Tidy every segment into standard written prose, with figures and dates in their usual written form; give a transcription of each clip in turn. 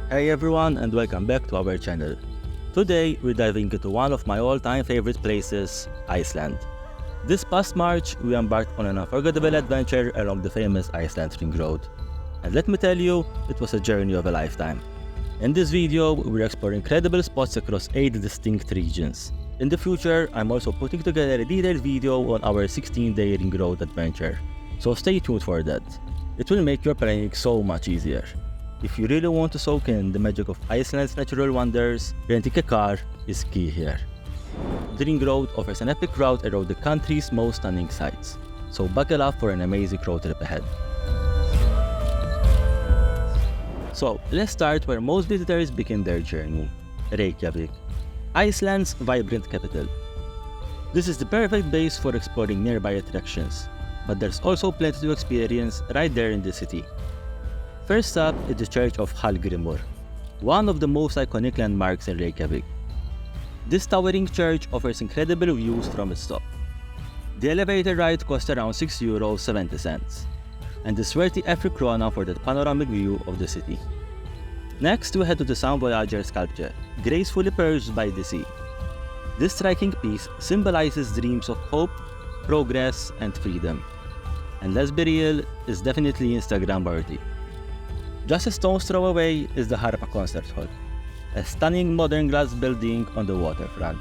Hey everyone, and welcome back to our channel. Today we're diving into one of my all-time favorite places, Iceland. This past March we embarked on an unforgettable adventure along the famous Iceland Ring Road. And let me tell you, it was a journey of a lifetime. In this video we're exploring incredible spots across 8 distinct regions. In the future I'm also putting together a detailed video on our 16-day Ring Road adventure, so stay tuned for that. It will make your planning so much easier. If you really want to soak in the magic of Iceland's natural wonders, renting a car is key here. The Ring Road offers an epic route around the country's most stunning sights, so buckle up for an amazing road trip ahead. So let's start where most visitors begin their journey, Reykjavik, Iceland's vibrant capital. This is the perfect base for exploring nearby attractions, but there's also plenty to experience right there in the city. First up is the Church of Hallgrímur, one of the most iconic landmarks in Reykjavik. This towering church offers incredible views from its top. The elevator ride costs around €6.70, and is worth every krona for that panoramic view of the city. Next we head to the Sun Voyager sculpture, gracefully perched by the sea. This striking piece symbolizes dreams of hope, progress and freedom. And let's be real, it's definitely Instagram worthy. Just a stone's throw away is the Harpa Concert Hall, a stunning modern glass building on the waterfront.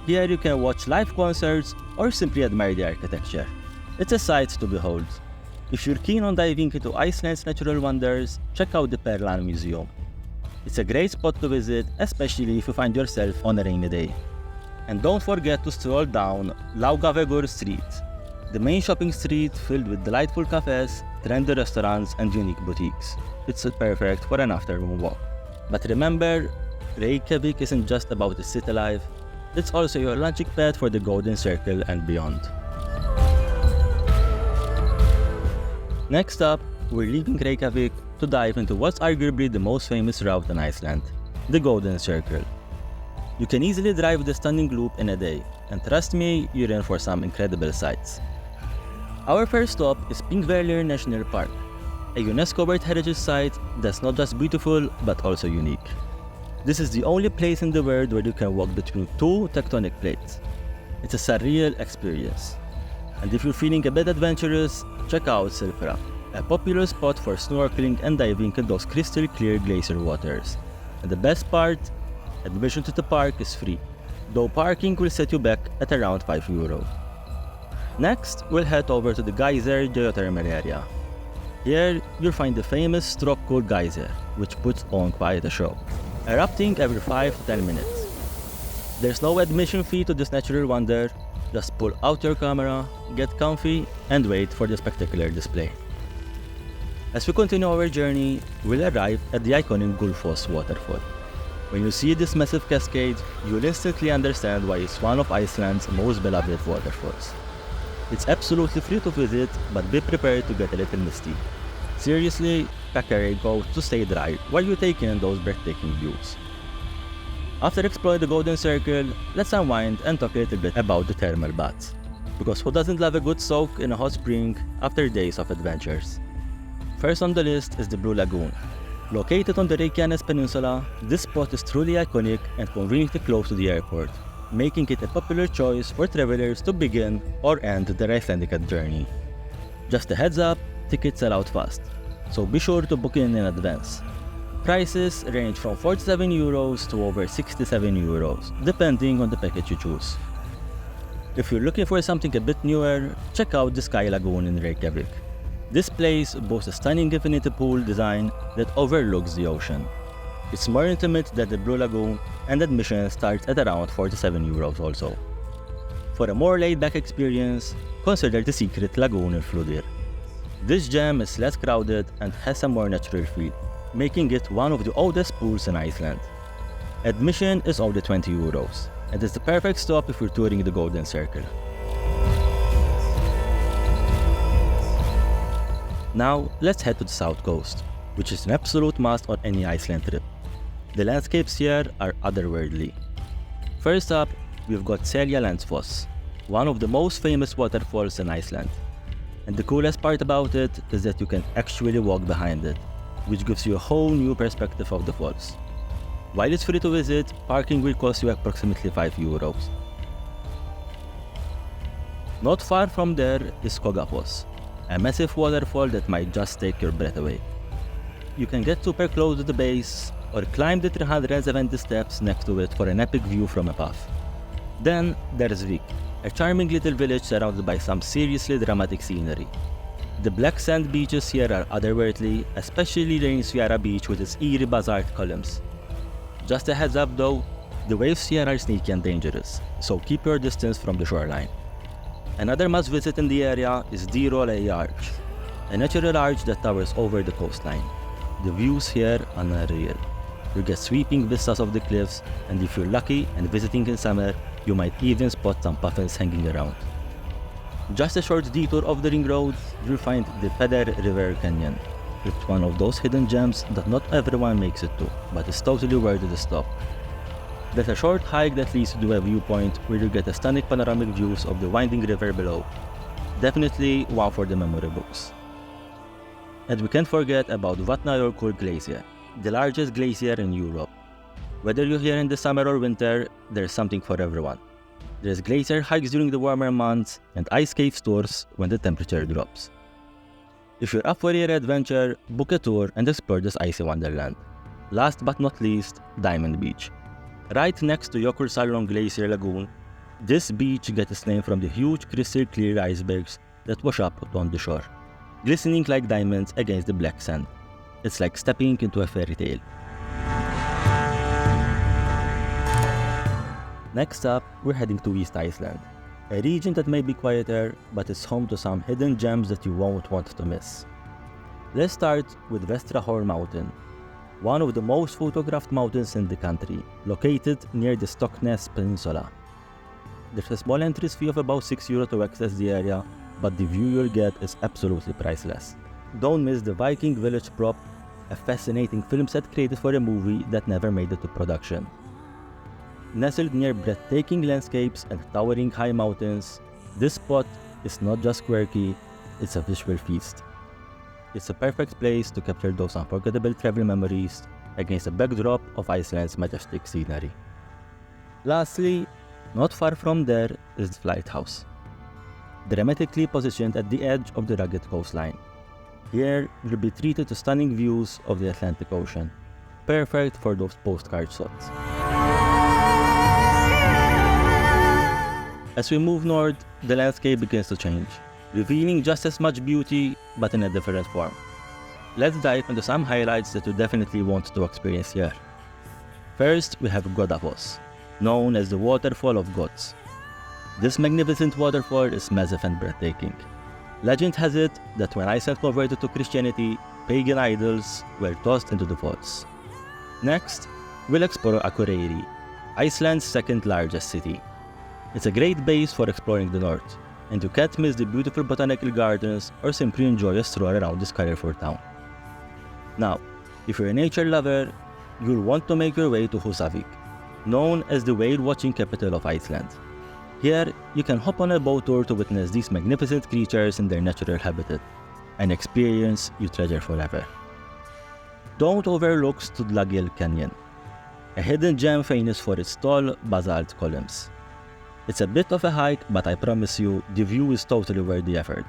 Here you can watch live concerts or simply admire the architecture. It's a sight to behold. If you're keen on diving into Iceland's natural wonders, check out the Perlan Museum. It's a great spot to visit, especially if you find yourself on a rainy day. And don't forget to stroll down Laugavegur Street, the main shopping street filled with delightful cafes, trendy restaurants and unique boutiques. It's perfect for an afternoon walk. But remember, Reykjavik isn't just about the city life, it's also your launching pad for the Golden Circle and beyond. Next up, we're leaving Reykjavik to dive into what's arguably the most famous route in Iceland, the Golden Circle. You can easily drive the stunning loop in a day, and trust me, you're in for some incredible sights. Our first stop is Þingvellir National Park, a UNESCO World Heritage Site that's not just beautiful but also unique. This is the only place in the world where you can walk between 2 tectonic plates. It's a surreal experience. And if you're feeling a bit adventurous, check out Silfra, a popular spot for snorkeling and diving in those crystal clear glacier waters. And the best part, admission to the park is free, though parking will set you back at around €5. Next, we'll head over to the geyser geothermal area. Here, you'll find the famous stroke-cooled geyser, which puts on quite a show, erupting every 5 to 10 minutes. There's no admission fee to this natural wonder, just pull out your camera, get comfy, and wait for the spectacular display. As we continue our journey, we'll arrive at the iconic Gullfoss waterfall. When you see this massive cascade, you'll instantly understand why it's one of Iceland's most beloved waterfalls. It's absolutely free to visit, but be prepared to get a little misty. Seriously, pack a raincoat to stay dry while you take in those breathtaking views. After exploring the Golden Circle, let's unwind and talk a little bit about the thermal baths. Because who doesn't love a good soak in a hot spring after days of adventures? First on the list is the Blue Lagoon. Located on the Reykjanes Peninsula, this spot is truly iconic and conveniently close to the airport, making it a popular choice for travelers to begin or end their Icelandic journey. Just a heads up, tickets sell out fast, so be sure to book in advance. Prices range from €47 to over €67, depending on the package you choose. If you're looking for something a bit newer, check out the Sky Lagoon in Reykjavik. This place boasts a stunning infinity pool design that overlooks the ocean. It's more intimate than the Blue Lagoon, and admission starts at around €47 also. For a more laid-back experience, consider the Secret Lagoon in Flúðir. This gem is less crowded and has a more natural feel, making it one of the oldest pools in Iceland. Admission is only €20, and it's the perfect stop if you're touring the Golden Circle. Now, let's head to the south coast, which is an absolute must on any Iceland trip. The landscapes here are otherworldly. First up, we've got Seljalandsfoss, one of the most famous waterfalls in Iceland. And the coolest part about it is that you can actually walk behind it. which gives you a whole new perspective of the falls. While it's free to visit, parking will cost you approximately €5. Not far from there is Skogafoss, a massive waterfall that might just take your breath away. You can get super close to the base, or climb the 370 steps next to it for an epic view from above. Then there's Vik, a charming little village surrounded by some seriously dramatic scenery. The black sand beaches here are otherworldly, especially Reynisfjara beach with its eerie basalt columns. Just a heads up though, the waves here are sneaky and dangerous, so keep your distance from the shoreline. Another must visit in the area is Dirolei Arch, a natural arch that towers over the coastline. The views here are unreal. You get sweeping vistas of the cliffs, and if you're lucky and visiting in summer, you might even spot some puffins hanging around. Just a short detour of the ring road, you'll find the Peder River Canyon. It's one of those hidden gems that not everyone makes it to, but it's totally worth the stop. There's a short hike that leads to a viewpoint where you get a stunning panoramic views of the winding river below. Definitely one for the memory books. And we can't forget about Vatnajökull Glacier, the largest glacier in Europe. Whether you're here in the summer or winter, there's something for everyone. There's glacier hikes during the warmer months and ice cave tours when the temperature drops. If you're up for your adventure, book a tour and explore this icy wonderland. Last but not least, Diamond Beach. Right next to Jökulsárlón Glacier Lagoon, this beach gets its name from the huge crystal clear icebergs that wash up on the shore, glistening like diamonds against the black sand. It's like stepping into a fairy tale. Next up, we're heading to East Iceland, a region that may be quieter, but is home to some hidden gems that you won't want to miss. Let's start with Vestrahor Mountain, one of the most photographed mountains in the country, located near the Reykjanes Peninsula. There's a small entrance fee of about €6 to access the area, but the view you'll get is absolutely priceless. Don't miss the Viking village prop, a fascinating film set created for a movie that never made it to production. Nestled near breathtaking landscapes and towering high mountains, this spot is not just quirky, it's a visual feast. It's a perfect place to capture those unforgettable travel memories against a backdrop of Iceland's majestic scenery. Lastly, not far from there is the Lighthouse, dramatically positioned at the edge of the rugged coastline. Here, you'll be treated to stunning views of the Atlantic Ocean, perfect for those postcard shots. As we move north, the landscape begins to change, revealing just as much beauty, but in a different form. Let's dive into some highlights that you definitely want to experience here. First, we have Godafoss, known as the Waterfall of Gods. This magnificent waterfall is massive and breathtaking. Legend has it that when Iceland converted to Christianity, pagan idols were tossed into the falls. Next, we'll explore Akureyri, Iceland's second largest city. It's a great base for exploring the north, and you can't miss the beautiful botanical gardens or simply enjoy a stroll around this colorful town. Now, if you're a nature lover, you'll want to make your way to Húsavík, known as the whale-watching capital of Iceland. Here, you can hop on a boat tour to witness these magnificent creatures in their natural habitat, an experience you treasure forever. Don't overlook Studlagill Canyon, a hidden gem famous for its tall basalt columns. It's a bit of a hike, but I promise you, the view is totally worth the effort.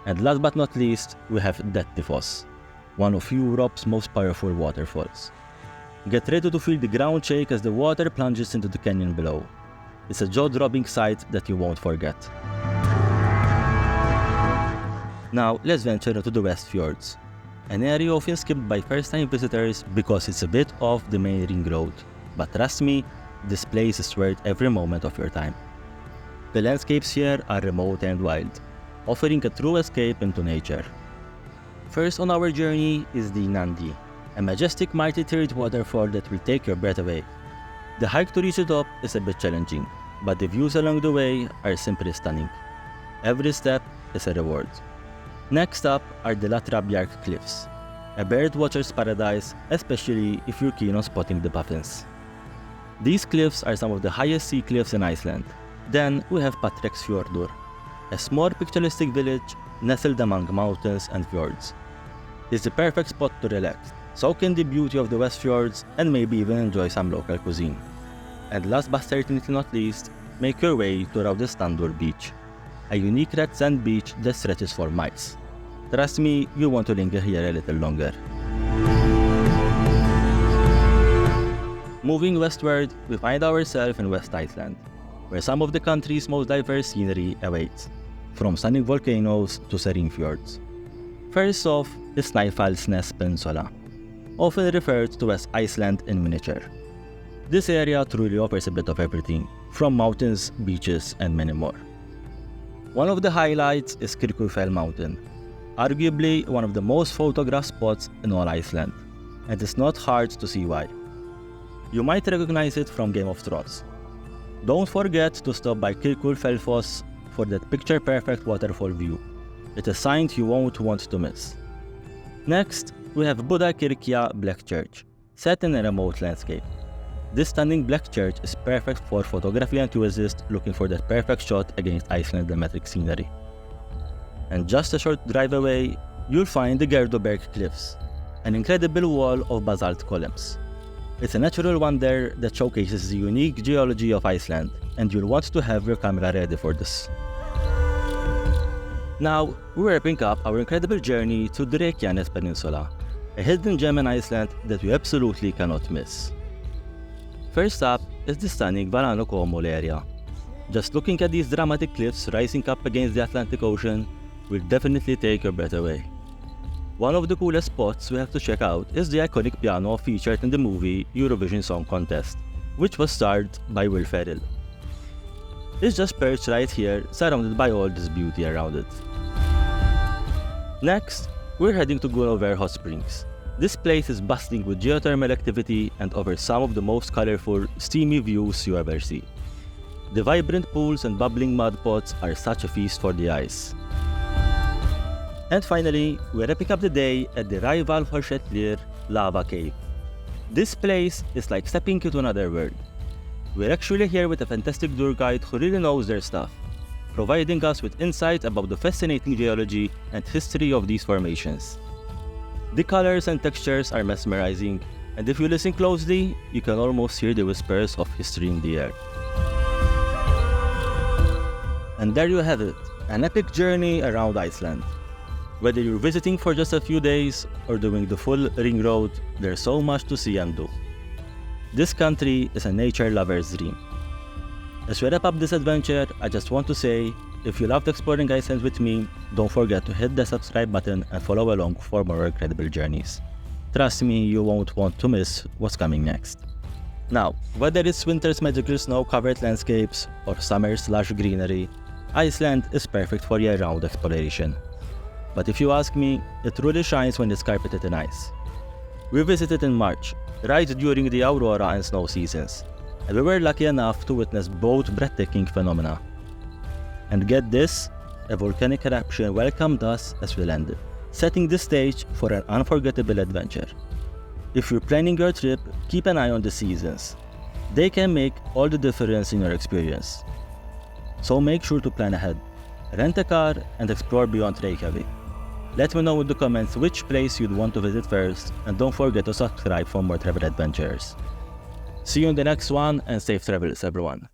And last but not least, we have Dettifoss, one of Europe's most powerful waterfalls. Get ready to feel the ground shake as the water plunges into the canyon below. It's a jaw-dropping sight that you won't forget. Now, let's venture into the Westfjords, an area often skipped by first-time visitors because it's a bit off the main ring road. But trust me, this place is worth every moment of your time. The landscapes here are remote and wild, offering a true escape into nature. First on our journey is the Nandi, a majestic multi-tiered waterfall that will take your breath away. The hike to reach the top is a bit challenging, but the views along the way are simply stunning. Every step is a reward. Next up are the Latrabjarg Cliffs, a birdwatcher's paradise, especially if you're keen on spotting the puffins. These cliffs are some of the highest sea cliffs in Iceland. Then we have Patreksfjordur, a small picturesque village nestled among mountains and fjords. is the perfect spot to relax, soak in the beauty of the Westfjords, and maybe even enjoy some local cuisine. And last but certainly not least, make your way to Raudestandur Beach, a unique red sand beach that stretches for miles. Trust me, you want to linger here a little longer. Moving westward, we find ourselves in West Iceland, where some of the country's most diverse scenery awaits, from stunning volcanoes to serene fjords. First off is Snæfellsnes Peninsula, often referred to as Iceland in miniature. This area truly offers a bit of everything, from mountains, beaches, and many more. One of the highlights is Kirkjufell Mountain, arguably one of the most photographed spots in all Iceland, and it's not hard to see why. You might recognize it from Game of Thrones. Don't forget to stop by Kirkjufellfoss for that picture-perfect waterfall view. It's a sight you won't want to miss. Next, we have Budakirkja Black Church, set in a remote landscape. This stunning black church is perfect for photography enthusiasts looking for that perfect shot against Iceland's dramatic scenery. And just a short drive away, you'll find the Gerdoberg Cliffs, an incredible wall of basalt columns. It's a natural wonder that showcases the unique geology of Iceland, and you'll want to have your camera ready for this. Now, we're wrapping up our incredible journey to the Reykjanes Peninsula, a hidden gem in Iceland that you absolutely cannot miss. First up is the stunning Varanokkomul area. Just looking at these dramatic cliffs rising up against the Atlantic Ocean will definitely take your breath away. One of the coolest spots we have to check out is the iconic piano featured in the movie Eurovision Song Contest, which was starred by Will Ferrell. It's just perched right here, surrounded by all this beauty around it. Next, we're heading to Gunnvör Hot Springs. This place is bustling with geothermal activity and offers some of the most colorful, steamy views you ever see. The vibrant pools and bubbling mud pots are such a feast for the eyes. And finally, we're wrapping up the day at the Reyðarfjallshellir Lava Cave. This place is like stepping into another world. We're actually here with a fantastic tour guide who really knows their stuff, providing us with insight about the fascinating geology and history of these formations. The colors and textures are mesmerizing, and if you listen closely, you can almost hear the whispers of history in the air. And there you have it, an epic journey around Iceland. Whether you're visiting for just a few days or doing the full ring road, there's so much to see and do. This country is a nature lover's dream. As we wrap up this adventure, I just want to say, if you loved exploring Iceland with me, don't forget to hit the subscribe button and follow along for more incredible journeys. Trust me, you won't want to miss what's coming next. Now, whether it's winter's magical snow-covered landscapes or summer's lush greenery, Iceland is perfect for year-round exploration. But if you ask me, it truly shines when it's carpeted in ice. We visited in March, right during the aurora and snow seasons, and we were lucky enough to witness both breathtaking phenomena. And get this, a volcanic eruption welcomed us as we landed, setting the stage for an unforgettable adventure. If you're planning your trip, keep an eye on the seasons. They can make all the difference in your experience. So make sure to plan ahead, rent a car, and explore beyond Reykjavik. Let me know in the comments which place you'd want to visit first, and don't forget to subscribe for more travel adventures. See you in the next one, and safe travels everyone.